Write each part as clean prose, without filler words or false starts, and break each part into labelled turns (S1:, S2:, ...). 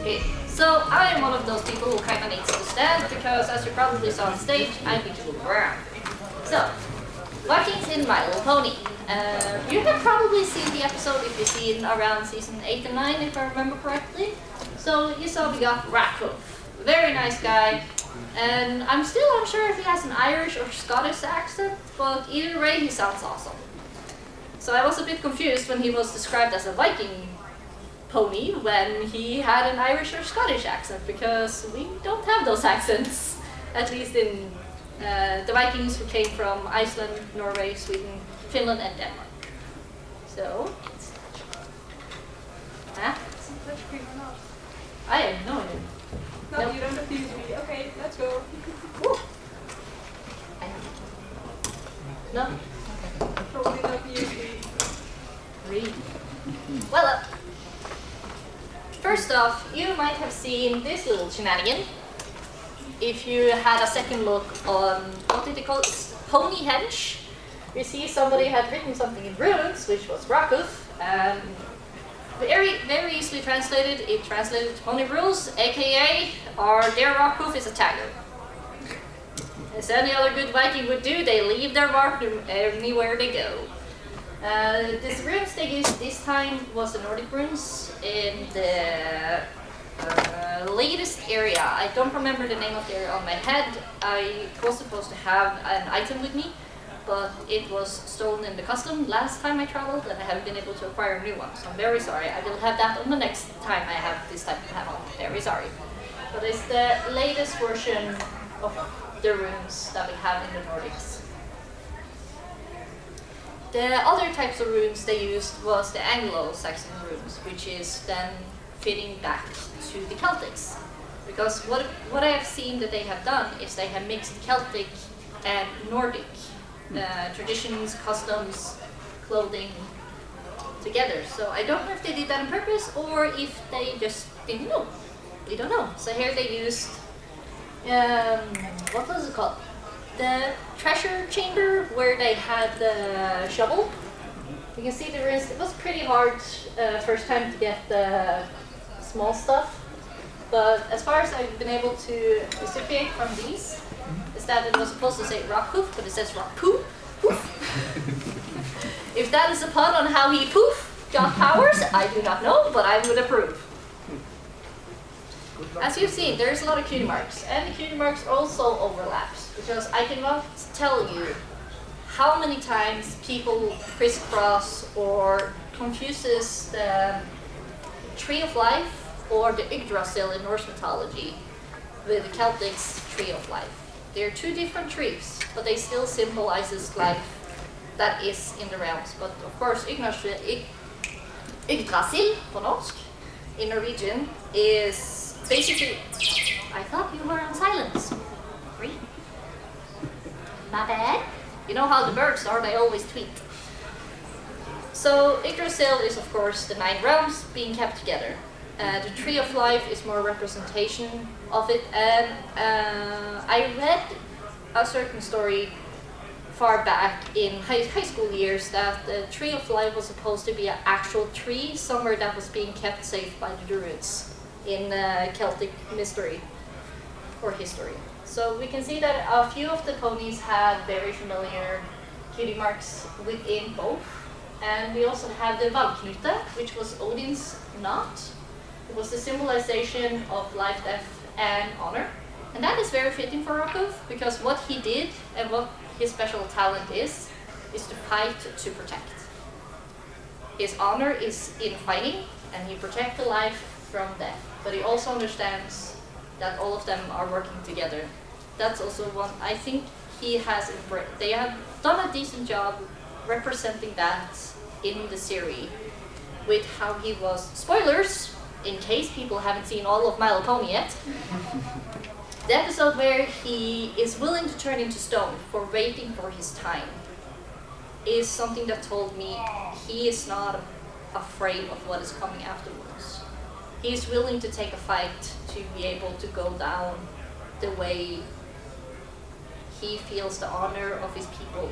S1: Okay, so I am one of those people who kind of needs to stand because, as you probably saw on stage, I need to move around. So, Vikings in My Little Pony. You have probably seen the episode if you've seen around season 8 and 9, if I remember correctly. So you saw we got Rackhoof, very nice guy, and I'm still unsure if he has an Irish or Scottish accent, but either way he sounds awesome. So I was a bit confused when he was described as a Viking pony when he had an Irish or Scottish accent, because we don't have those accents, at least in the Vikings who came from Iceland, Norway, Sweden, Finland and Denmark. So, huh? I have no idea.
S2: No, nope. You don't have to use me. Okay, let's go.
S1: Woo. No?
S2: Okay. Probably not use me.
S1: Read. Well, first off, you might have seen this little shenanigan if you had a second look on, what did they call it? Ponyhenge. You see somebody had written something in runes, which was Rackhoof. Very, very easily translated. It translated to Pony Rules, aka their Rackhoof is a tagger. As any other good Viking would do, they leave their mark anywhere they go. These runes they used this time was the Nordic runes in the latest area. I don't remember the name of the area on my head. I was supposed to have an item with me, but it was stolen in the custom last time I traveled, and I haven't been able to acquire a new one. So I'm very sorry. I will have that on the next time I have this type of panel. Very sorry. But it's the latest version of the runes that we have in the Nordics. The other types of runes they used was the Anglo-Saxon runes, which is then fitting back to the Celtics. Because what I have seen that they have done is they have mixed Celtic and Nordic traditions, customs, clothing together. So I don't know if they did that on purpose or if they just didn't know. We don't know. So here they used, what was it called? The treasure chamber where they had the shovel. You can see the runes. It was pretty hard first time to get the small stuff. But as far as I've been able to decipherate from these, is that it was supposed to say Rackhoof, but it says Rackhoof. If that is a pun on how he got powers, I do not know, but I would approve. As you've seen, there's a lot of cutie marks, and the cutie marks also overlaps, because I cannot tell you how many times people crisscross or confuses the Tree of Life or the Yggdrasil in Norse mythology with the Celtic's Tree of Life. They're two different trees, but they still symbolizes life that is in the realms. But of course, Yggdrasil på norsk in Norwegian is basically. I thought you were on silence. Read. My bad. You know how the birds are; they always tweet. So Yggdrasil is of course the 9 realms being kept together. The Tree of Life is more representation of it, and I read a certain story far back in high school years that the Tree of Life was supposed to be an actual tree somewhere that was being kept safe by the Druids in Celtic mystery or history. So we can see that a few of the ponies had very familiar cutie marks within both, and we also have the Valknute, which was Odin's knot. It was the symbolization of life, death, and honor. And that is very fitting for Rackhoof, because what he did and what his special talent is to fight to protect. His honor is in fighting, and he protects the life from death. But he also understands that all of them are working together. That's also one, I think they have done a decent job representing that in the series with how he was, spoilers, in case people haven't seen all of My Little Pony yet, the episode where he is willing to turn into stone for waiting for his time is something that told me he is not afraid of what is coming afterwards. He is willing to take a fight to be able to go down the way he feels the honor of his people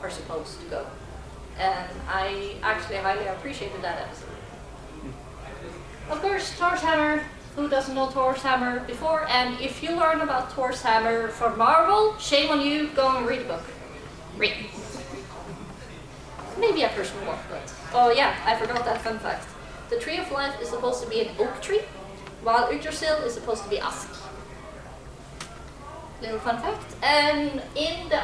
S1: are supposed to go. And I actually highly appreciated that episode. Of course, Thor's hammer who doesn't know Thor's hammer before, and if you learn about Thor's hammer from Marvel, shame on you, go and read the book. Read. Maybe a personal one, but... Oh yeah, I forgot that fun fact. The tree of life is supposed to be an oak tree, while Yggdrasil is supposed to be ask. Little fun fact. And in the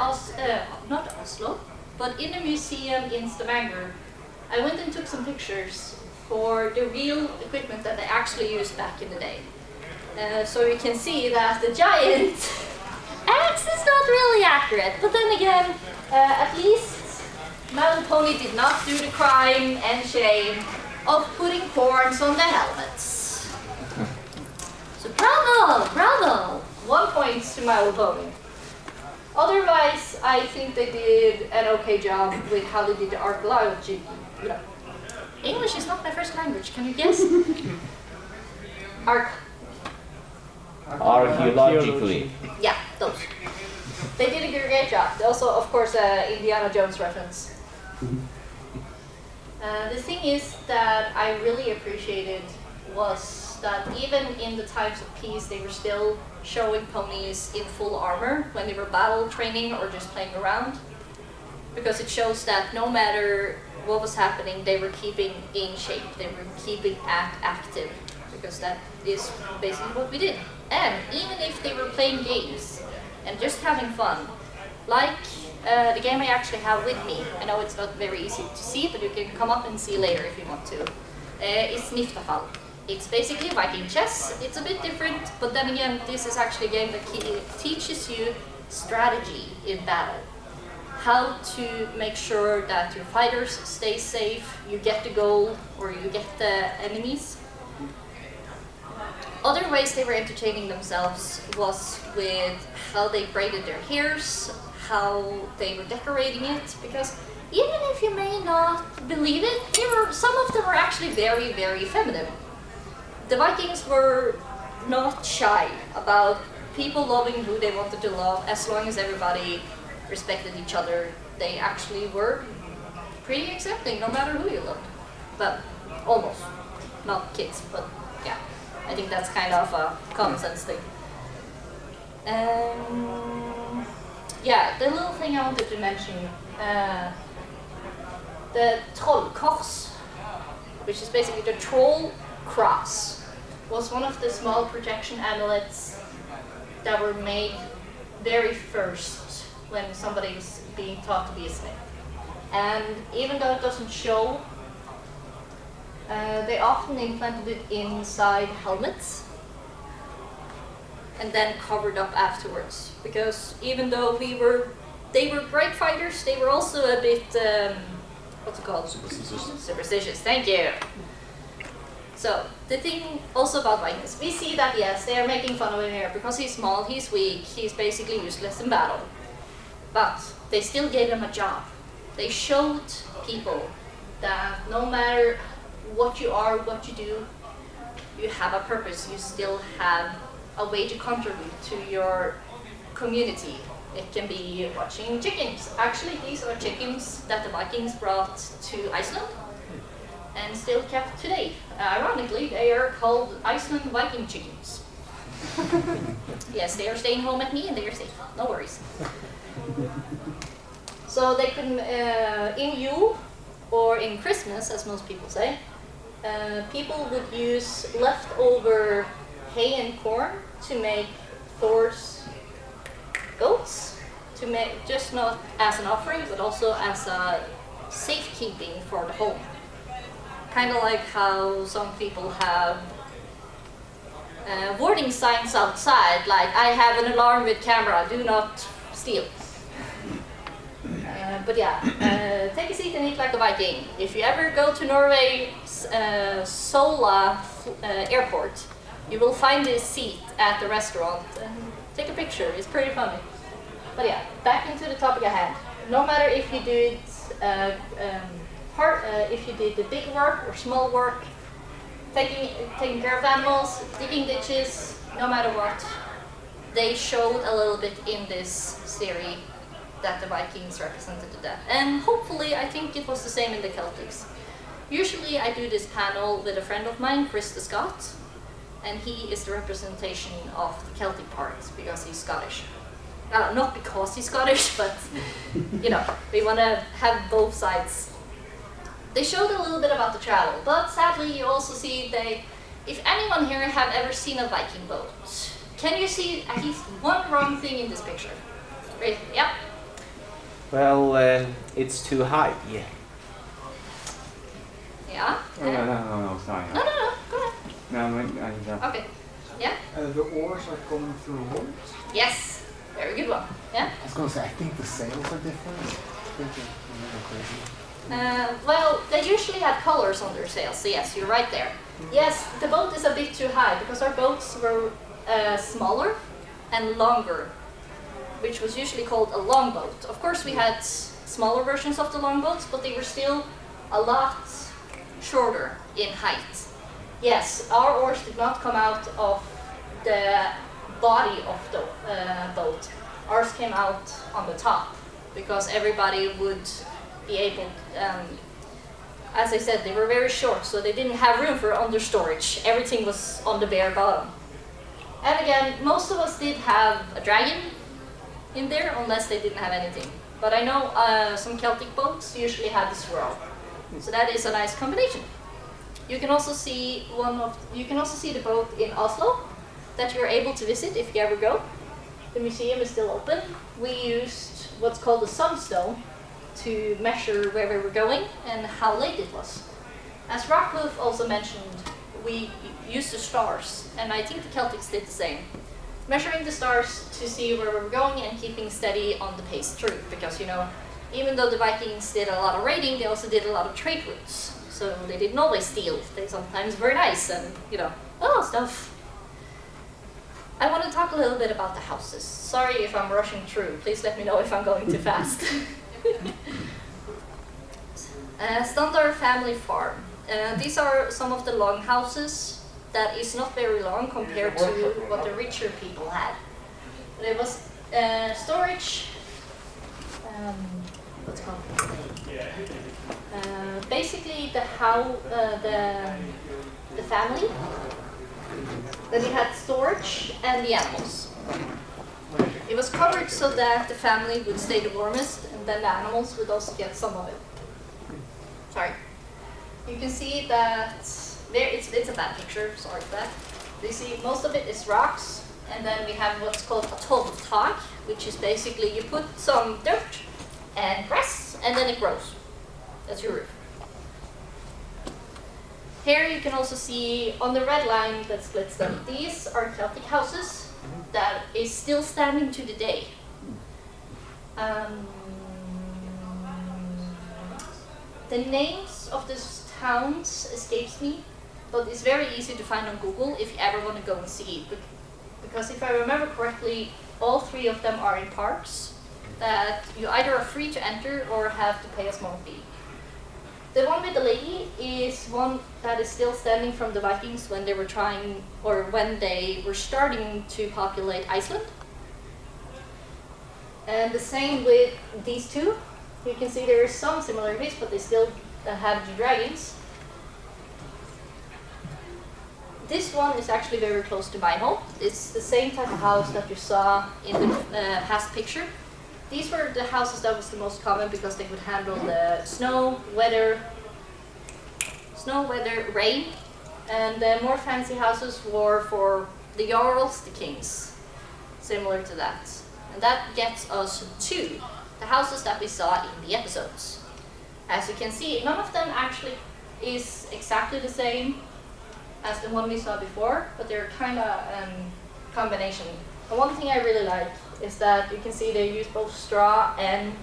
S1: not Oslo, but in the museum in Stavanger, I went and took some pictures for the real equipment that they actually used back in the day. So you can see that the giant axe is not really accurate, but then again, at least My Little Pony did not do the crime and shame of putting horns on the helmets. So bravo! 1 point to My Little Pony. Otherwise, I think they did an okay job with how they did the archaeology. English is not my first language, can you guess?
S3: Archaeologically.
S1: Yeah, those. They did a great job. They also, of course, Indiana Jones reference. The thing is that I really appreciated was that even in the times of peace, they were still showing ponies in full armor when they were battle training or just playing around. Because it shows that no matter what was happening, they were keeping in shape, they were keeping active. Because that is basically what we did. And even if they were playing games and just having fun, like the game I actually have with me, I know it's not very easy to see, but you can come up and see later if you want to, is Niftafall. It's basically Viking chess. It's a bit different, but then again, this is actually a game that teaches you strategy in battle. How to make sure that your fighters stay safe, you get the goal, or you get the enemies. Other ways they were entertaining themselves was with how they braided their hairs, how they were decorating it, because even if you may not believe it, some of them were actually very, very feminine. The Vikings were not shy about people loving who they wanted to love, as long as everybody respected each other. They actually were pretty accepting, no matter who you loved. Well, almost. Not kids, but yeah. I think that's kind of a common sense thing. Yeah, the little thing I wanted to mention, the Trollkors, which is basically the troll cross, was one of the small protection amulets that were made very first when somebody was being taught to be a smith. And even though it doesn't show, they often implanted it inside helmets and then covered up afterwards. Because even though they were great fighters, they were also a bit, what's it called? Superstitious, thank you. So, the thing also about Vikings, we see that yes, they are making fun of him here because he's small, he's weak, he's basically useless in battle. But they still gave him a job. They showed people that no matter what you are, what you do, you have a purpose, you still have a way to contribute to your community. It can be watching chickens. Actually, these are chickens that the Vikings brought to Iceland and still kept today. Ironically, they are called Iceland Viking chickens. Yes, they are staying home at me and they are safe, no worries. So they can, in Yule, or in Christmas, as most people say, people would use leftover hay and corn to make Thor's goats, to make just not as an offering, but also as a safekeeping for the home. Kind of like how some people have warning signs outside, like I have an alarm with camera, do not steal. But yeah, take a seat and eat like a Viking. If you ever go to Norway's Sola airport, you will find this seat at the restaurant. Take a picture, it's pretty funny. But yeah, back into the topic at hand. No matter if you do it if you did the big work or small work, taking care of animals, digging ditches, no matter what, they showed a little bit in this series that the Vikings represented that. And hopefully, I think it was the same in the Celtics. Usually I do this panel with a friend of mine, Chris the Scott, and he is the representation of the Celtic part because he's Scottish. Not because he's Scottish, but you know, we want to have both sides. They showed a little bit about the travel, but sadly you also see if anyone here have ever seen a Viking boat, can you see at least one wrong thing in this picture? Right, yeah.
S3: Well, it's too high. Yeah.
S1: Yeah?
S4: No, sorry.
S1: No, go ahead.
S4: No,
S1: Okay, yeah?
S5: The oars are coming through holes.
S1: Yes, very good one, yeah?
S5: I was gonna say, I think the sails are different. Crazy.
S1: Well, they usually have colors on their sails, so yes, you're right there. Yes, the boat is a bit too high because our boats were smaller and longer, which was usually called a longboat. Of course, we had smaller versions of the longboats, but they were still a lot shorter in height. Yes, our oars did not come out of the body of the boat. Ours came out on the top because everybody would be able, as I said, they were very short, so they didn't have room for under storage. Everything was on the bare bottom. And again, most of us did have a dragon in there, unless they didn't have anything. But I know some Celtic boats usually have the swirl, so that is a nice combination. You can also see the boat in Oslo that you're able to visit if you ever go. The museum is still open. We used what's called a sunstone to measure where we were going and how late it was. As Rockcliffe also mentioned, we used the stars, and I think the Celtics did the same. Measuring the stars to see where we were going and keeping steady on the pace through, because you know, even though the Vikings did a lot of raiding, they also did a lot of trade routes. So they didn't always steal, they sometimes were nice and, you know, stuff. I want to talk a little bit about the houses. Sorry if I'm rushing through, please let me know if I'm going too fast. Standard family farm. These are some of the long houses that is not very long compared to what the richer people had. But it was storage, what's it called? Basically the family, then you had storage and the animals. It was covered so that the family would stay the warmest, and then the animals would also get some of it. Sorry. You can see that there, it's a bad picture, sorry for that. You see most of it is rocks, and then we have what's called a tak, which is basically you put some dirt and grass, and then it grows. That's your roof. Here you can also see on the red line that splits them. These are Celtic houses that is still standing to the day. The names of these towns escapes me, but it's very easy to find on Google if you ever want to go and see it. Because if I remember correctly, all three of them are in parks that you either are free to enter or have to pay a small fee. The one with the lady is one that is still standing from the Vikings when they were when they were starting to populate Iceland. And the same with these two. You can see there are some similarities, but they still have the dragons. This one is actually very close to my home. It's the same type of house that you saw in the past picture. These were the houses that was the most common because they could handle the snow, weather, rain. And the more fancy houses were for the jarls, the kings, similar to that. And that gets us to the houses that we saw in the episodes. As you can see, none of them actually is exactly the same as the one we saw before, but they're kind of combination. And one thing I really like is that you can see they use both straw and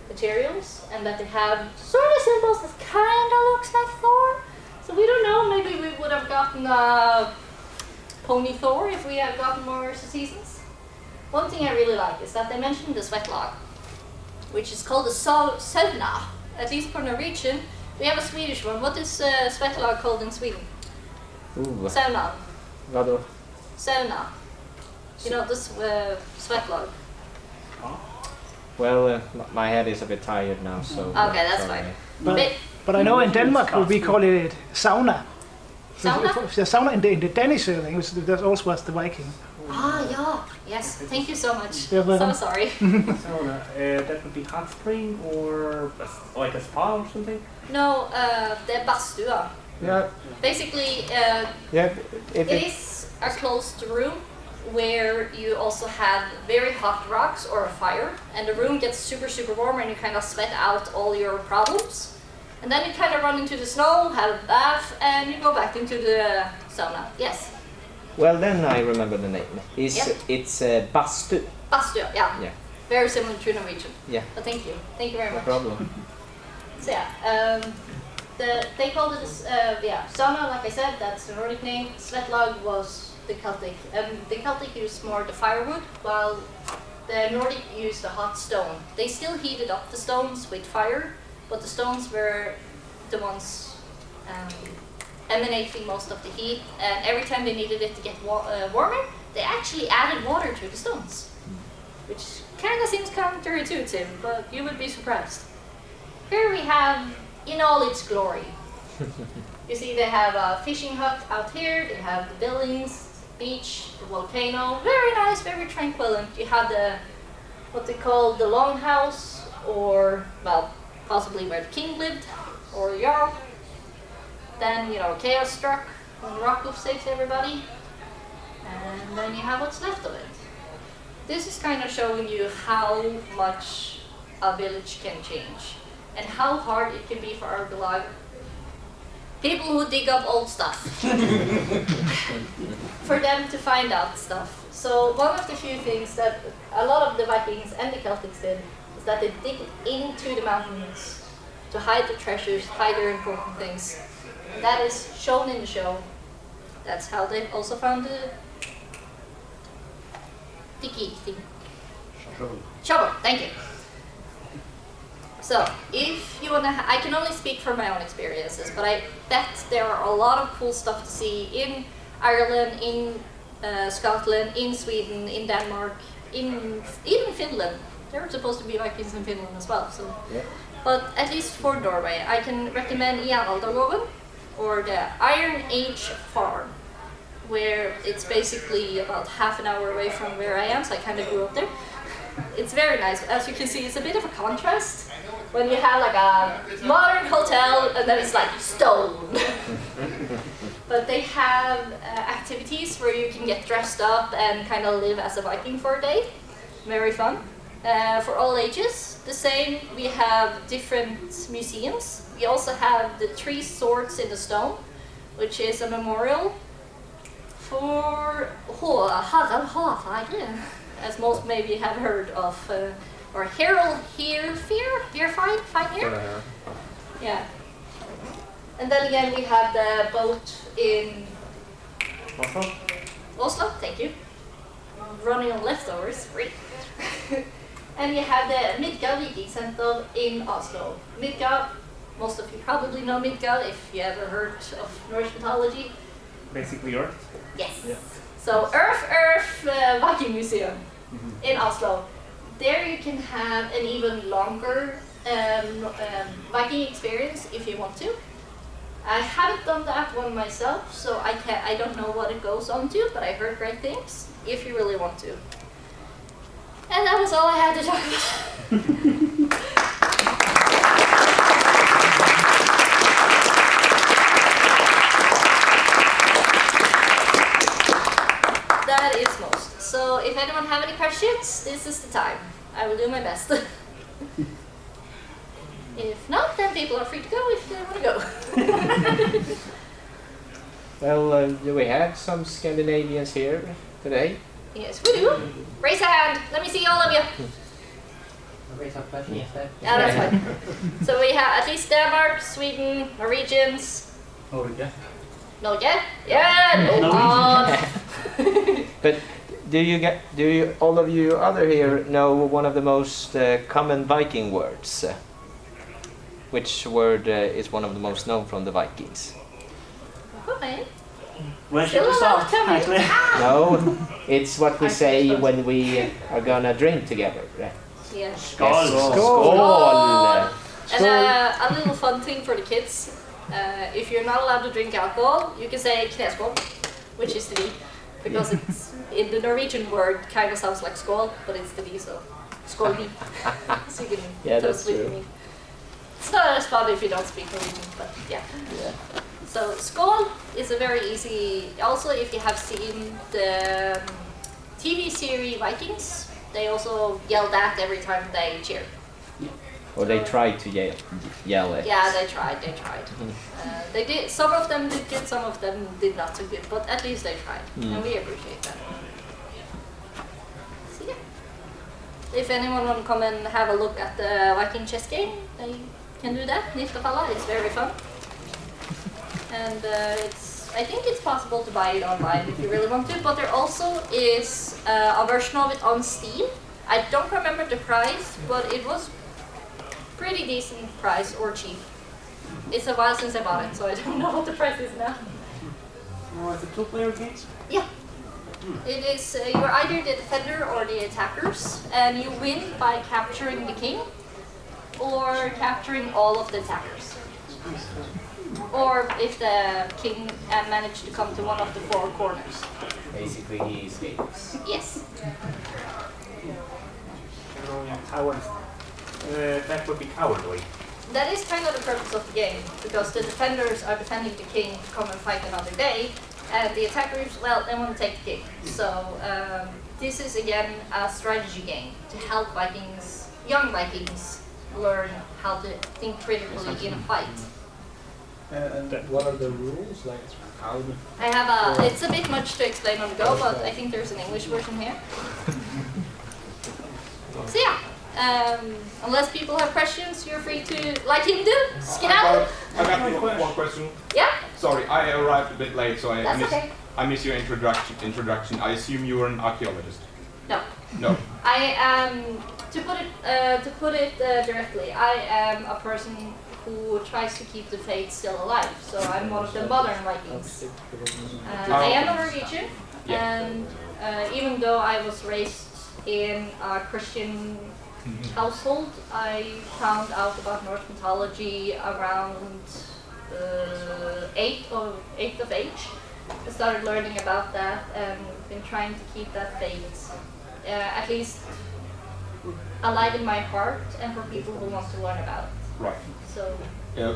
S1: materials, and that they have sort of symbols that kind of looks like Thor. So we don't know, maybe we would have gotten Pony Thor if we had gotten more seasons. One thing I really like is that they mentioned the sweat log, which is called a sauna, at least for Norwegian. We have a Swedish one. What is sweat log called in Sweden? Sauna.
S3: Vadå?
S1: Sauna. You know, this sweat log.
S3: Well, my head is a bit tired now, so...
S1: Okay, that's
S3: sorry.
S1: fine.
S6: But I know in Denmark we call it sauna.
S1: Sauna?
S6: The sauna in the Danish language, that also was the Viking.
S1: Ah, yeah. Yes. Thank you so much.
S6: You're
S1: So
S6: welcome.
S1: sorry.
S7: Sauna, that would be hot spring or like a spa or something?
S1: No, the badstua.
S3: Yeah,
S1: Basically,
S3: yeah. If
S1: it is a closed room where you also have very hot rocks or a fire, and the room gets super, super warm, and you kind of sweat out all your problems. And then you kind of run into the snow, have a bath, and you go back into the sauna. Yes.
S3: well, then I remember the name.
S1: Yeah.
S3: It's bastu.
S1: Badstua, yeah.
S3: Yeah.
S1: Very similar to Norwegian.
S3: Yeah.
S1: But thank you. Thank you very
S3: No
S1: much.
S3: problem.
S1: So yeah, they called it sauna. Like I said, that's the Nordic name. Svetlag was the Celtic. The Celtic used more the firewood, while the Nordic used the hot stone. They still heated up the stones with fire, but the stones were the ones emanating most of the heat. And every time they needed it to get warmer, they actually added water to the stones, which kind of seems counterintuitive, but you would be surprised. Here we have in all its glory. You see they have a fishing hut out here, they have the buildings, beach, the volcano, very nice, very tranquil, and you have what they call the longhouse, or well, possibly where the king lived, or the jarl. Then, chaos struck when the rock saves everybody, and then you have what's left of it. This is kind of showing you how much a village can change, and how hard it can be for our beloved people who dig up old stuff for them to find out stuff. So one of the few things that a lot of the Vikings and the Celtics did is that they dig into the mountains to hide the treasures, hide their important things. And that is shown in the show. That's how they also found the key thing. Shovel, thank you. So, if you wanna, I can only speak from my own experiences, but I bet there are a lot of cool stuff to see in Ireland, in Scotland, in Sweden, in Denmark, even Finland. There were supposed to be Vikings in Finland as well. So,
S3: Yeah.
S1: but at least for Norway, I can recommend Jernaldarloven, or the Iron Age Farm, where it's basically about half an hour away from where I am, so I kind of grew up there. It's very nice. As you can see, it's a bit of a contrast when you have like a modern hotel and then it's like stone. But they have activities where you can get dressed up and kind of live as a Viking for a day. Very fun. For all ages. The same, we have different museums. We also have the 3 swords in the stone, which is a memorial for Harald Hårfagre, as most maybe have heard of, or Harold Fine. Yeah. And then again we have the boat in Oslo, thank you. Running on leftovers, great. And you have the Midgard Viking Center in Oslo. Midgard, most of you probably know Midgard if you ever heard of Norse mythology.
S7: Basically Earth.
S1: Yes.
S7: Yeah.
S1: So Earth Viking Museum in Oslo. There you can have an even longer Viking experience if you want to. I haven't done that one myself, so I don't know what it goes on to, but I heard great things if you really want to. And that was all I had to talk about. That is most. So if anyone have any questions, this is the time. I will do my best. If not, then people are free to go if they want to go.
S3: Well, do we have some Scandinavians here today?
S1: Yes, we do. Raise a hand. Let me see all of you.
S8: Raise a question instead.
S1: Yeah, that's fine. So we have at least Denmark, Sweden, Norwegians.
S8: Norge.
S1: Norge? Yeah, no.
S3: But do you all of you other here know one of the most common Viking words? Which word is one of the most known from the Vikings?
S1: Okay.
S8: Where should we start, actually?
S3: No, it's what we say when we are gonna drink together.
S1: Yeah.
S8: Skål.
S3: Skål!
S1: And a little fun thing for the kids. If you're not allowed to drink alcohol, you can say kneskål, which is the D, because it's in the Norwegian word kind of sounds like skål, but it's the D, so skål D. So you can toast with me. It's not as fun if you don't speak Norwegian, but yeah. So skål is a very easy. Also, if you have seen the TV series Vikings, they also yell that every time they cheer.
S3: Or they tried to yell it.
S1: Yeah, they tried. They did. Some of them did good, some of them did not so good, but at least they tried, and we appreciate that. So yeah, if anyone want to come and have a look at the Viking chess game, they can do that. Niftafalla, it's very fun, and I think it's possible to buy it online if you really want to. But there also is a version of it on Steam. I don't remember the price, but it was pretty decent price or cheap. It's a while since I bought it, so I don't know what the price is now.
S8: Oh, it's a two-player game?
S1: Yeah. It is, you're either the defender or the attackers, and you win by capturing the king, or capturing all of the attackers. Or if the king managed to come to one of the four corners.
S8: Basically, he escapes.
S1: Yes.
S7: Cowards. That would be cowardly.
S1: That is kind of the purpose of the game, because the defenders are defending the king to come and fight another day, and the attackers, well, they want to take the king. So this is again a strategy game to help Vikings, young Vikings, learn how to think critically in a fight.
S5: And what are the rules? Like how?
S1: I have it's a bit much to explain on the go, but I think there's an English version here. So yeah, unless people have questions, you're free to, like him do, skedaddle.
S9: I got one question.
S1: Yeah?
S9: Sorry, I arrived a bit late, so
S1: I
S9: missed your introduction. I assume you were an archaeologist.
S1: No.
S9: No.
S1: I am, to put it directly, I am a person who tries to keep the faith still alive. So I'm one of the modern Vikings. I am a Norwegian, and even though I was raised in a Christian household, I found out about Norse mythology around 8 of age. I started learning about that and been trying to keep that faith at least alive in my heart and for people who want to learn about it.
S9: Right.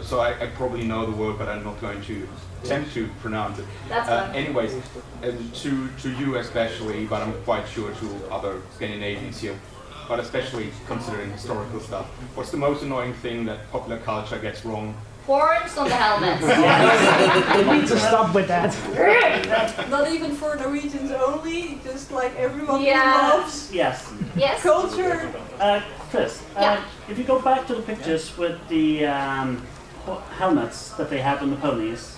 S1: So
S9: I probably know the word, but I'm not going to attempt to pronounce it.
S1: That's fine.
S9: Anyways, to you especially, but I'm quite sure to other Scandinavians here, but especially considering historical stuff, what's the most annoying thing that popular culture gets wrong?
S1: horns on the helmets.
S6: We need to stop with that.
S2: Not even for Norwegians only, just like everyone who
S1: Yeah.
S2: loves
S8: Yes.
S1: Yes.
S2: culture.
S8: Chris,
S1: Yeah.
S8: if you go back to the pictures with the helmets that they have on the ponies,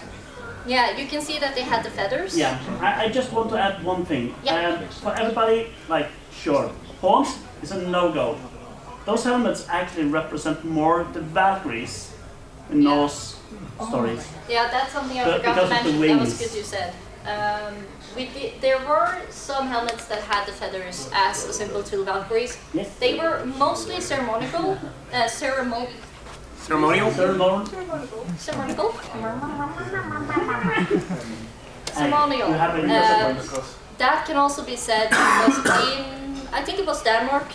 S1: Yeah, you can see that they had the feathers.
S8: yeah, I just want to add one thing.
S1: Yeah.
S8: For everybody, like, sure, horns is a no-go. Those helmets actually represent more the Valkyries in Norse stories.
S1: Yeah, that's something I
S8: But
S1: forgot to
S8: because of the
S1: mention. That was
S8: wings.
S1: good you said. There were some helmets that had the feathers as a symbol to the Valkyries.
S8: Yes.
S1: They were mostly ceremonial.
S7: Ceremonial?
S8: Ceremonial.
S1: Ceremonial.
S8: You have it in your
S1: That can also be said because I think it was Denmark,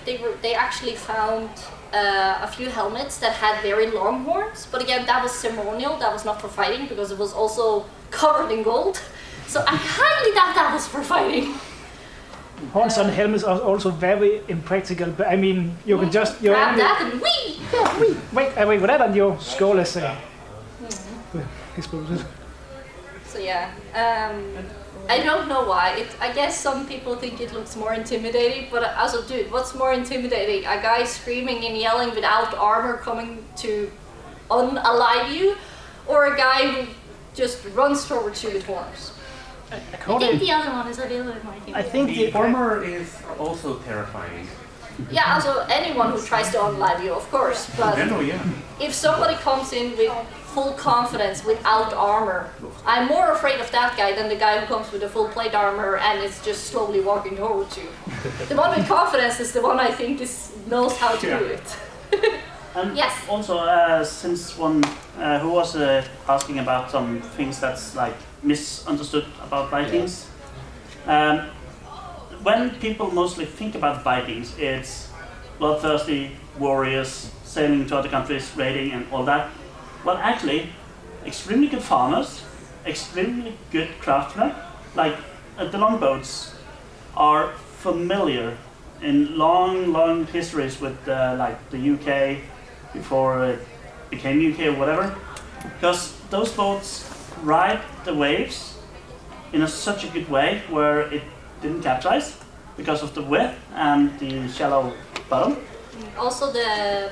S1: they actually found a few helmets that had very long horns, but again that was ceremonial, that was not for fighting because it was also covered in gold. So I highly doubt that was for fighting.
S6: Horns on helmets are also very impractical, but I mean, you can just...
S1: Grab that and wee!
S6: Wait, with that on your skull, let's say. Exploded.
S1: So yeah, I don't know why. I guess some people think it looks more intimidating, but also, dude, what's more intimidating? A guy screaming and yelling without armor coming to unalive you, or a guy who just runs towards you with horns? I think the other one is a little bit more intimidating.
S6: I think
S4: The former is also terrifying.
S1: Yeah, also anyone who tries to unalive you, of course, but if somebody comes in with full confidence without armor, I'm more afraid of that guy than the guy who comes with a full plate armor and is just slowly walking towards you. The one with confidence is the one I think knows how to do it.
S8: And
S1: Yes.
S8: also, since one who was asking about some things that's like misunderstood about Vikings, when people mostly think about Vikings, it's bloodthirsty warriors sailing to other countries, raiding, and all that. Well, actually, extremely good farmers, extremely good craftsmen. Like the longboats are familiar in long histories with like the UK before it became UK or whatever, because those boats ride the waves in such a good way where it didn't capsize because of the width and the shallow bottom.
S1: Also, the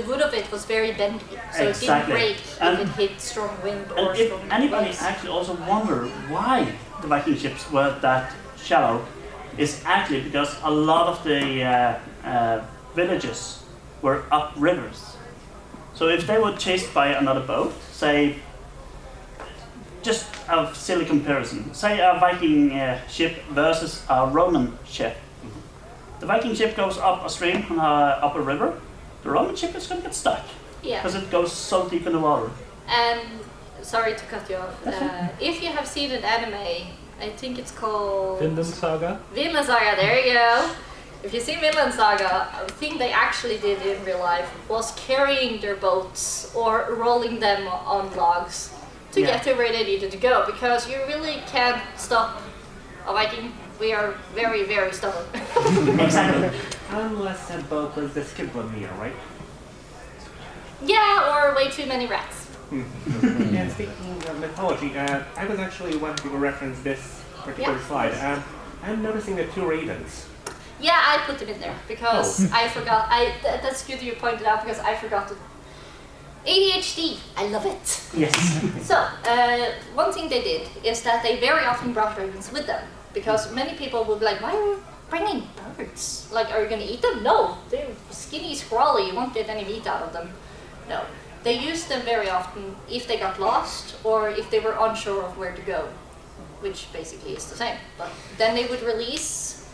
S1: wood of it was very bendy, so
S8: Exactly.
S1: it didn't break
S8: And-
S1: if it hit strong wind or
S8: And if
S1: strong
S8: anybody
S1: waves.
S8: actually also wonder why the Viking ships were that shallow, is actually because a lot of the villages were up rivers. So if they were chased by another boat, say, just a silly comparison, say a Viking ship versus a Roman ship. The Viking ship goes up a stream up a river, the Roman ship is going to get stuck
S1: Yeah.
S8: because it goes so deep in the water.
S1: And sorry to cut you off. If you have seen an anime, I think it's called
S7: Vinland Saga.
S1: Vinland Saga. There you go. If you see Vinland Saga, a thing they actually did in real life was carrying their boats or rolling them on logs to
S8: Yeah.
S1: get to where they needed to go, because you really can't stop a Viking. We are very, very stubborn.
S8: Exactly.
S4: Unless that boat was the Skibbermeer, right?
S1: Yeah, or way too many rats.
S4: And speaking of mythology, I was actually wanting to reference this particular
S1: Yeah.
S4: slide. I'm noticing the two ravens.
S1: Yeah, I put them in there because I forgot. That's good you pointed out, because I forgot to. ADHD, I love it.
S8: Yes.
S1: So, one thing they did is that they very often brought ravens with them, because many people would be like, why are you bringing birds? Like, are you going to eat them? No, they're skinny, scrawly, you won't get any meat out of them. No. They used them very often if they got lost or if they were unsure of where to go, which basically is the same. But then they would release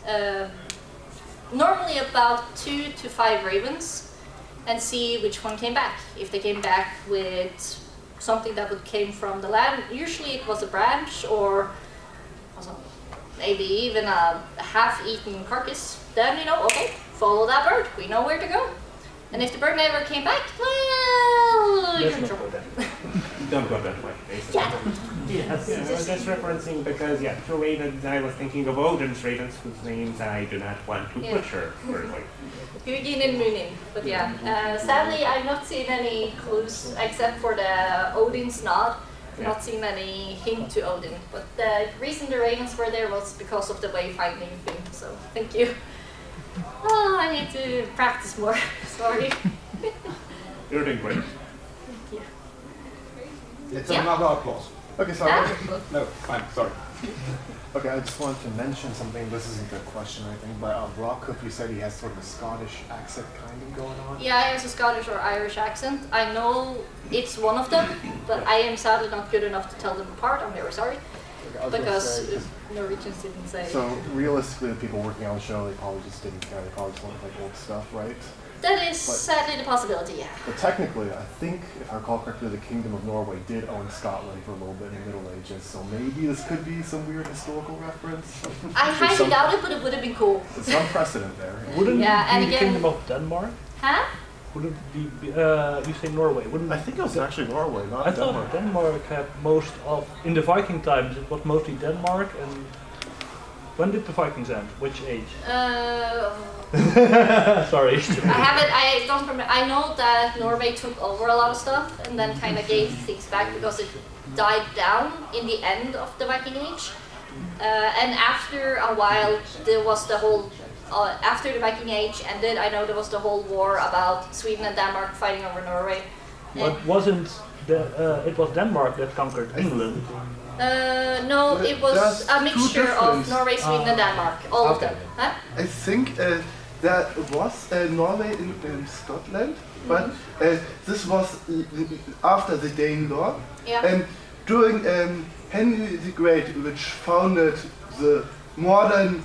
S1: normally about 2 to 5 ravens and see which one came back. If they came back with something that came from the land, usually it was a branch or maybe even a half-eaten carcass, then you know, okay, follow that bird, we know where to go. And if the bird never came back, well, you're in trouble.
S4: Don't go that way, basically.
S1: Yeah.
S8: Yes.
S4: Yeah, I was just referencing because, yeah, two ravens, I was thinking of Odin's ravens, whose names I do not want to
S1: Yeah.
S4: butcher, firstly.
S1: Hugin and Munin, but yeah. Sadly, I've not seen any clues except for the Odin's nod. I've not seen any hint to Odin, but the reason the ravens were there was because of the wayfinding thing, so thank you. Oh, I need to practice more. Sorry.
S4: You're doing great.
S1: Thank you.
S9: It's
S1: Yeah.
S9: another applause.
S5: Okay, so
S1: Ah,
S9: No, fine, sorry.
S5: okay, I just wanted to mention something. This isn't a question or anything, but Rockhook, you said he has sort of a Scottish accent kind of going on.
S1: yeah, he has a Scottish or Irish accent. I know it's one of them, but I am sadly not good enough to tell them apart. I'm very sorry,
S5: Okay, I was gonna
S1: because
S5: say,
S1: Norwegians didn't say.
S5: so realistically, the people working on the show, they probably just didn't care. They probably just wanted like old stuff, right?
S1: That is
S5: But-
S1: sadly the possibility, yeah.
S5: But technically, I think, if I recall correctly, the Kingdom of Norway did own Scotland for a little bit in the Middle Ages, so maybe this could be some weird historical reference.
S1: I highly doubt it, but it would have been cool.
S5: There's some precedent there.
S6: Wouldn't
S1: Yeah,
S6: it
S1: and
S6: be the
S1: again-
S6: Kingdom of Denmark?
S1: Huh?
S6: Would it be, you say Norway, wouldn't
S5: I think it was actually Norway, not
S6: I
S5: Denmark.
S6: thought Denmark had most of, in the Viking times, it was mostly Denmark, and when did the Vikings end? Which age? Sorry.
S1: I don't remember. I know that Norway took over a lot of stuff and then kind of gave things back because it died down in the end of the Viking Age. And after a while, there was the whole. After the Viking Age ended, I know there was the whole war about Sweden and Denmark fighting over Norway.
S6: But wasn't it was Denmark that conquered England?
S1: No, it was
S10: There's
S1: a
S10: two
S1: mixture of
S10: different-
S1: Norway, Sweden, and Denmark. All of them. Huh?
S10: I think there was Norway in Scotland, but this was after the Dane Law.
S1: Yeah.
S10: And during Henry the Great, which founded the modern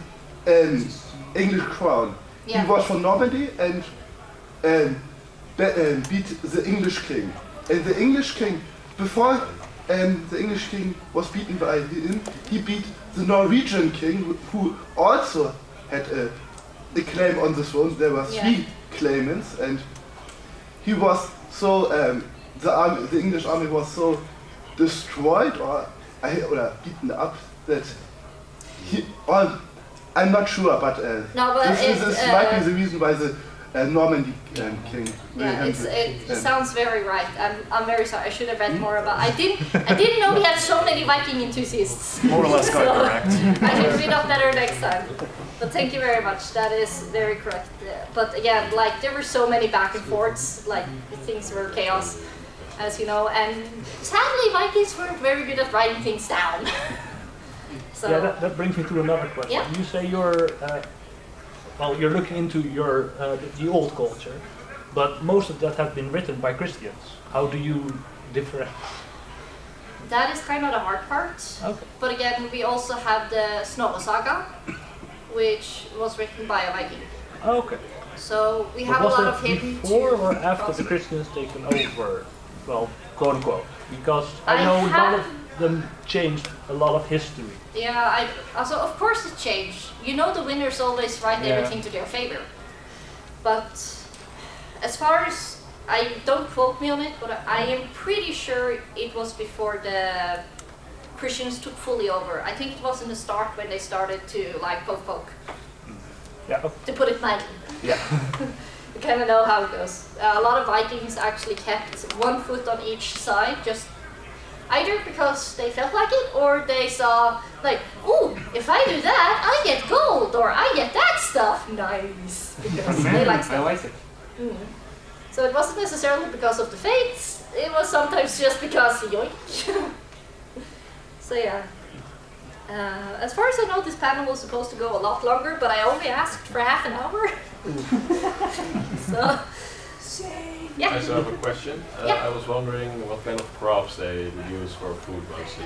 S10: English crown,
S1: Yeah.
S10: he was from Normandy, and beat the English king. And the English king, before the English king was beaten by him, he beat the Norwegian king, who also had a claim on the throne. There were 3 claimants, and he was so the English army was so destroyed or beaten up that I'm not sure, but this might be the reason why the Normandy king.
S1: Yeah, it sounds very right. I'm very sorry. I should have read more about. I didn't know we had so many Viking enthusiasts.
S11: More or less quite correct.
S1: I should read up better next time. But thank you very much. That is very correct. But again, like there were so many back and forths. Like things were chaos, as you know. And sadly, Vikings weren't very good at writing things down. So
S6: yeah, that brings me to another question.
S1: Yeah?
S6: You say you're looking into your the old culture, but most of that have been written by Christians. How do you differ?
S1: that is kind of the hard part.
S6: Okay.
S1: But again, we also have the Snorre Saga, which was written by a Viking.
S6: Okay.
S1: So we
S6: But
S1: have a
S6: was
S1: lot
S6: it
S1: of him
S6: before or
S1: to
S6: after
S1: cross.
S6: the Christians taken over? Well, quote unquote. Because
S1: I
S6: I know a lot
S1: have-
S6: of them changed a lot of history.
S1: Yeah, also of course it changed. You know the winners always write
S6: Yeah.
S1: everything to their favor. But as far as, don't quote me on it, but I am pretty sure it was before the Christians took fully over. I think it was in the start when they started to like poke.
S6: Yeah.
S1: To put it mildly.
S6: Yeah.
S1: You kind of know how it goes. A lot of Vikings actually kept one foot on each side, just either because they felt like it or they saw like, ooh, if I do that, I get gold or I get that stuff. Nice. Because they like
S4: I
S1: stuff.
S4: like it.
S1: So it wasn't necessarily because of the fates, it was sometimes just because yoink. So yeah. As far as I know, this panel was supposed to go a lot longer, but I only asked for half an hour. So, yeah.
S12: I also have a question.
S1: Yeah.
S12: I was wondering what kind of crops they would use for food mostly.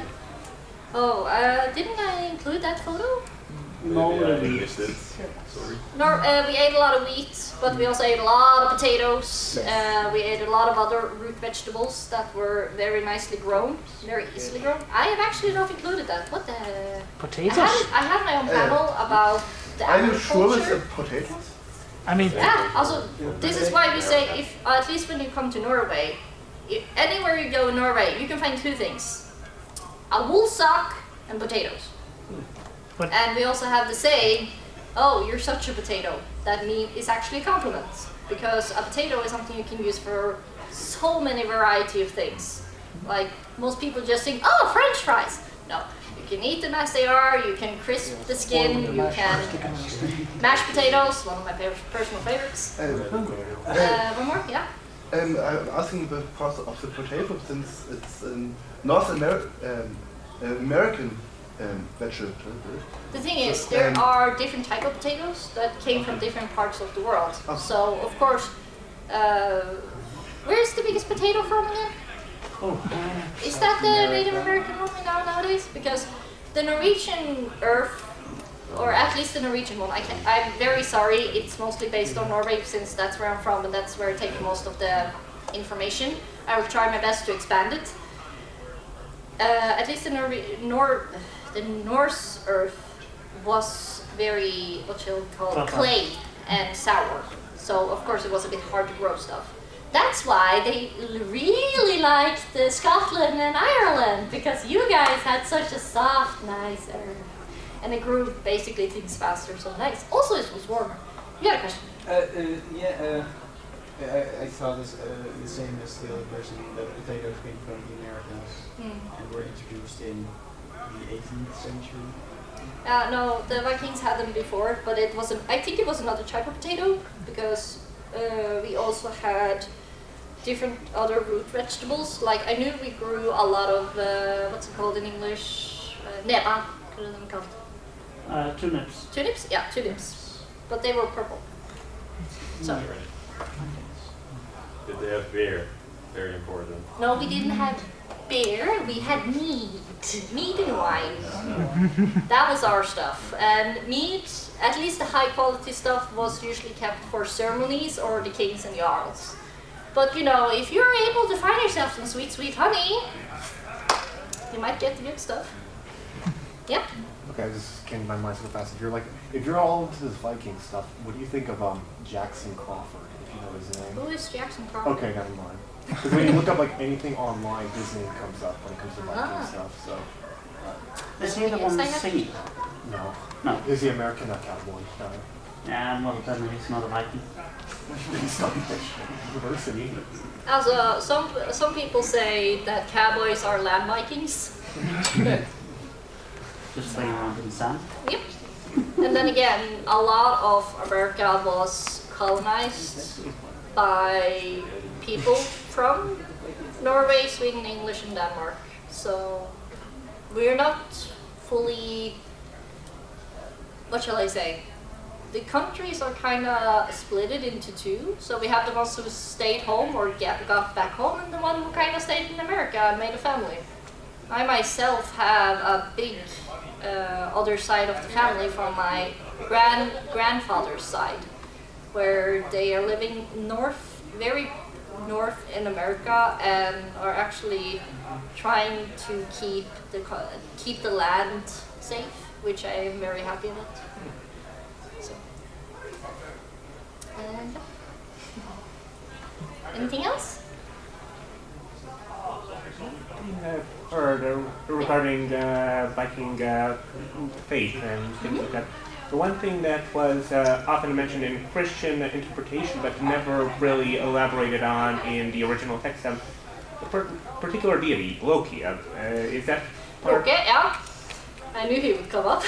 S1: Oh, didn't I include that photo?
S12: Maybe I missed it. Sorry.
S1: No, we ate a lot of wheat, but we also ate a lot of potatoes. We ate a lot of other root vegetables that were very nicely grown, very easily grown. I have actually not included that. What the?
S3: Potatoes?
S1: I had my own panel about the
S10: Are you sure
S1: agriculture.
S10: it's potatoes?
S6: I mean,
S1: Yeah, also, this is why we say, if at least when you come to Norway, anywhere you go in Norway, you can find two things. A wool sock and potatoes.
S6: But-
S1: And we also have the saying, oh, you're such a potato. That is actually a compliment. Because a potato is something you can use for so many variety of things. Like, most people just think, oh, French fries. No, you can eat them as they are, you can crisp the skin, you can mashed potatoes, one of my personal favorites. One more, yeah?
S10: I'm asking because of the potato, since it's North American vegetable.
S1: The thing is, there are different type of potatoes that came from different parts of the world. So, of course, where is the biggest potato from again? Is that the Native American one we know nowadays? Because the Norwegian earth, or at least the Norwegian one, I'm very sorry, it's mostly based on Norway since that's where I'm from and that's where I take most of the information. I will try my best to expand it. At least the Norse earth was very, what shall we call it, clay and sour. So of course it was a bit hard to grow stuff. That's why they really liked Scotland and Ireland, because you guys had such a soft, nice earth. And it grew basically things faster, so nice. Also it was warmer. You had a question?
S13: I saw this the same as the other person, that potatoes came from the Americas and were introduced in the 18th century.
S1: No, the Vikings had them before, but it wasn't. I think it was another type of potato, because we also had different other root vegetables. Like I knew we grew a lot of what's it called in English? Neba,
S8: Turnips.
S1: Turnips? Yeah, turnips. But they were purple. So
S12: Did they have beer? Very important.
S1: no, we didn't have beer. We had meat and wine. That was our stuff. And meat, at least the high quality stuff, stuff was usually kept for ceremonies or the kings and jarls. But you know, if you're able to find yourself some sweet, sweet honey, you might get the good stuff. Yeah.
S5: Okay, this came to my mind so fast. If you're all into this Viking stuff, what do you think of Jackson Crawford? If you know his name.
S1: Who is Jackson Crawford?
S5: Okay, never mind. Because when you look up like anything online, his name comes up when it comes to Viking stuff. So.
S8: Is he the one singing?
S5: No.
S8: No.
S5: Is he American? Not cowboy. No.
S8: Yeah, well, then he's not a Viking.
S5: He's not diversity.
S1: Also, some people say that cowboys are land Vikings.
S8: Just playing around in the sand.
S1: Yep. And then again, a lot of America was colonized by people from Norway, Sweden, English, and Denmark. So we're not fully, what shall I say? The countries are kind of splitted into two. So we have the ones who stayed home or got back home, and the one who kind of stayed in America and made a family. I myself have a big other side of the family from my grandfather's side, where they are living very north in America, and are actually trying to keep the land safe, which I am very happy about. So, anything else?
S4: Heard regarding Viking faith and things like that. The one thing that was often mentioned in Christian interpretation, but never really elaborated on in the original text, a particular deity, Loki. Is that part?
S1: Okay, yeah. I knew he would come up.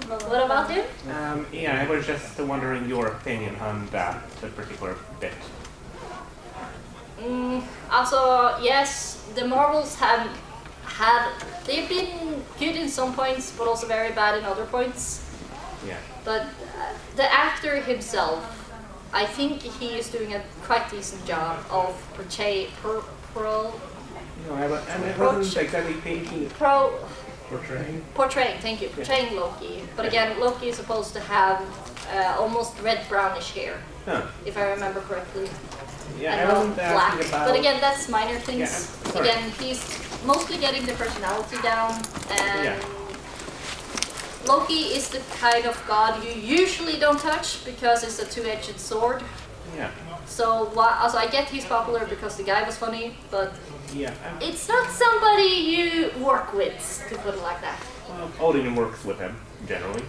S1: What about him?
S4: Yeah, I was just wondering your opinion on that particular bit.
S1: Also, yes, the Marvels they've been good in some points, but also very bad in other points.
S4: Yeah.
S1: But the actor himself, I think he is doing a quite decent job of portraying. Thank you, portraying Loki. But again, Loki is supposed to have almost red-brownish hair, if I remember correctly.
S4: Yeah,
S1: and
S4: I wasn't
S1: black.
S4: asking about.
S1: But again, that's minor things.
S4: Yeah,
S1: again, he's mostly getting the personality down, and
S4: Yeah.
S1: Loki is the kind of god you usually don't touch because it's a two-edged sword.
S4: Yeah.
S1: So, also I get he's popular because the guy was funny, but
S4: Yeah.
S1: it's not somebody you work with, to put it like that.
S4: Well, Odin works with him generally.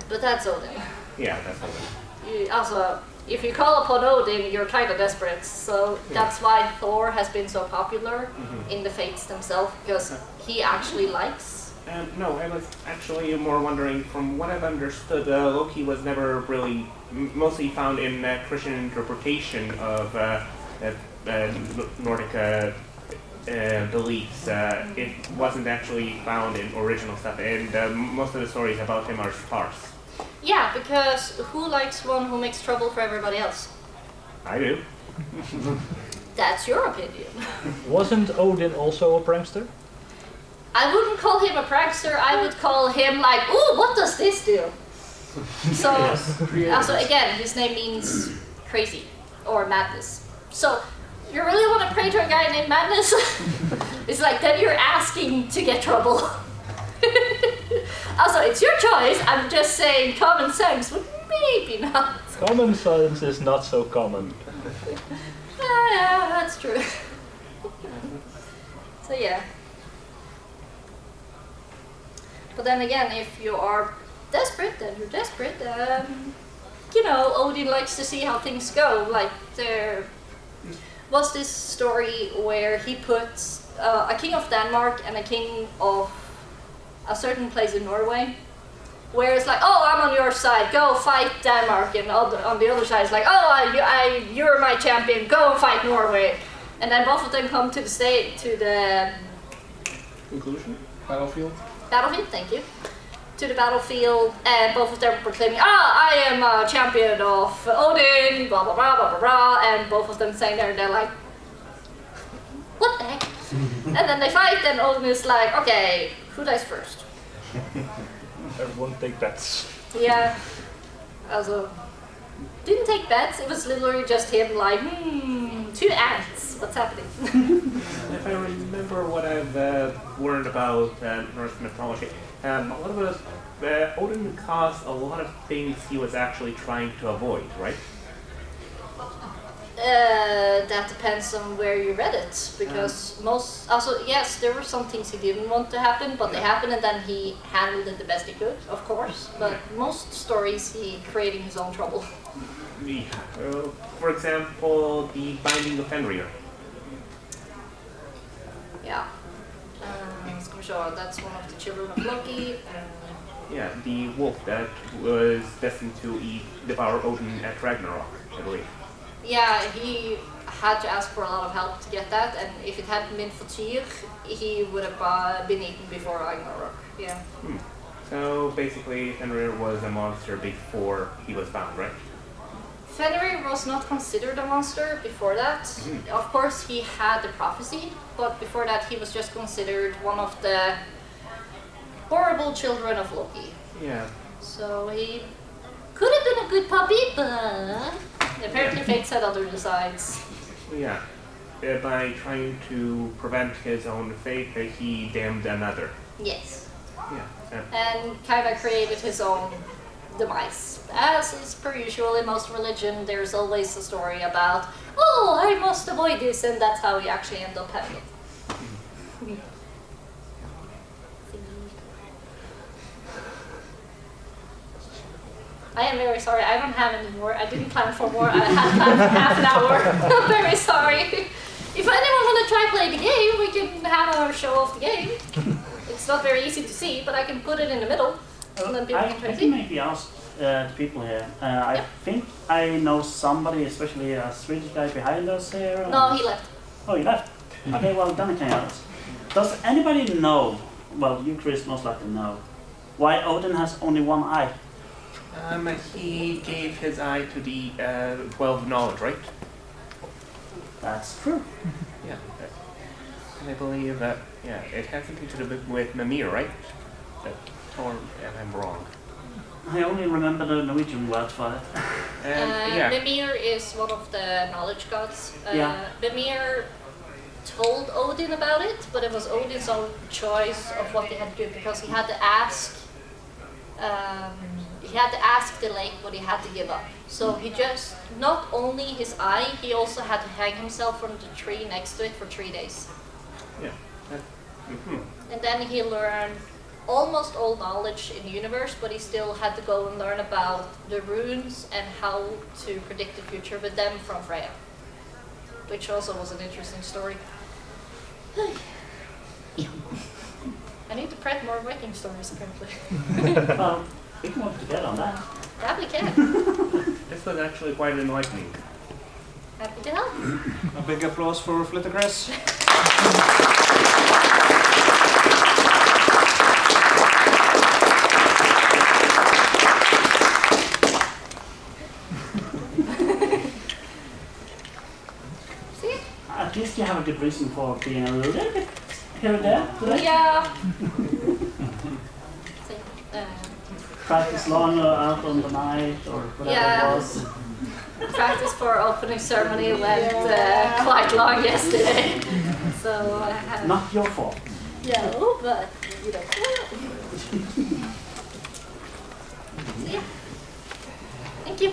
S1: But that's Odin.
S4: Yeah, that's Odin.
S1: Also, if you call upon Odin, you're kind of desperate. So that's why Thor has been so popular in the Fates themselves, because he actually likes.
S4: No, I was actually more wondering, from what I've understood, Loki was never really, mostly found in Christian interpretation of Nordic beliefs. It wasn't actually found in original stuff, and most of the stories about him are sparse.
S1: Yeah, because who likes one who makes trouble for everybody else?
S4: I do.
S1: That's your opinion.
S6: Wasn't Odin also a prankster?
S1: I wouldn't call him a prankster, I would call him like, ooh, what does this do? So, also again, his name means crazy, or madness. So, you really want to pray to a guy named Madness? It's like, then you're asking to get trouble. Also, it's your choice, I'm just saying common sense, but maybe not.
S6: Common sense is not so common.
S1: Yeah, that's true. So yeah. But then again, if you are desperate, then you're desperate. You know, Odin likes to see how things go. Like, there was this story where he puts a king of Denmark and a king of a certain place in Norway, where it's like, oh, I'm on your side, go fight Denmark, and on the other side it's like, oh, you're my champion, go and fight Norway. And then both of them come to the
S13: Conclusion? Battlefield?
S1: battlefield, thank you. To the battlefield, and both of them proclaiming, I am a champion of Odin, blah blah blah blah blah blah, and both of them saying there, and they're like, what the heck? And then they fight, and Odin is like, okay, who dies first?
S6: Everyone take bets.
S1: Yeah. Also, didn't take bets. It was literally just him like, 2 ants. What's happening?
S4: If I remember what I've learned about Norse mythology, a lot of us, Odin caused a lot of things he was actually trying to avoid, right?
S1: That depends on where you read it, because yes, there were some things he didn't want to happen, but they happened, and then he handled it the best he could, of course. But most stories, he creating his own trouble.
S4: Yeah. For example, the binding of Fenrir.
S1: Yeah. Sure, that's one of the children of Loki.
S4: Yeah, the wolf that was destined to devour Odin at Ragnarok, I believe.
S1: Yeah, he had to ask for a lot of help to get that, and if it hadn't been for Tyr, he would have been eaten before Ragnarok. Yeah.
S4: So basically, Fenrir was a monster before he was found, right?
S1: Fenrir was not considered a monster before that. Of course, he had the prophecy, but before that, he was just considered one of the horrible children of Loki.
S4: Yeah.
S1: So he could have been a good puppy, but apparently fate said other designs.
S4: Yeah. By trying to prevent his own fate, he damned another.
S1: Yes.
S4: Yeah.
S1: And kind of created his own demise. As is per usual in most religion, there's always a story about, oh, I must avoid this, and that's how you actually end up having it. I am very sorry, I don't have any more. I didn't plan for more. I had planned for half an hour. I'm very sorry. If anyone want to try play the game, we can have our show off the game. It's not very easy to see, but I can put it in the middle. And then people can try
S8: I
S1: to
S8: can
S1: see.
S8: maybe ask the people here. I think I know somebody, especially a Swedish guy behind us here.
S1: No, he left.
S8: Oh, he left? Okay, well, then I can ask. Does anybody know, well, you, Chris, most likely know, why Odin has only one eye?
S4: He gave his eye to the 12 knowledge, right?
S8: That's true.
S4: Yeah. And I believe that, it has something to do with Mimir, right? Or if I'm wrong.
S8: I only remember the Norwegian word for it.
S1: Mimir is one of the knowledge gods.
S8: Yeah.
S1: Mimir told Odin about it, but it was Odin's own choice of what he had to do, because he had to ask the lake what he had to give up. So he just, not only his eye, he also had to hang himself from the tree next to it for 3 days.
S4: Yeah.
S1: And then he learned almost all knowledge in the universe, but he still had to go and learn about the runes and how to predict the future with them from Freya. Which also was an interesting story. I need to prep more Viking stories, apparently.
S8: Well, we can work together on that.
S1: That we can.
S4: This was actually quite enlightening.
S1: Happy to help.
S7: A big applause for Flitterkriz.
S8: At least you have a good reason for being a little bit here and there today.
S1: Yeah.
S8: Practice long out on the night or whatever it was.
S1: Practice for opening ceremony went quite long yesterday. So I had...
S8: Not your fault.
S1: No, but you know. See ya. Thank you.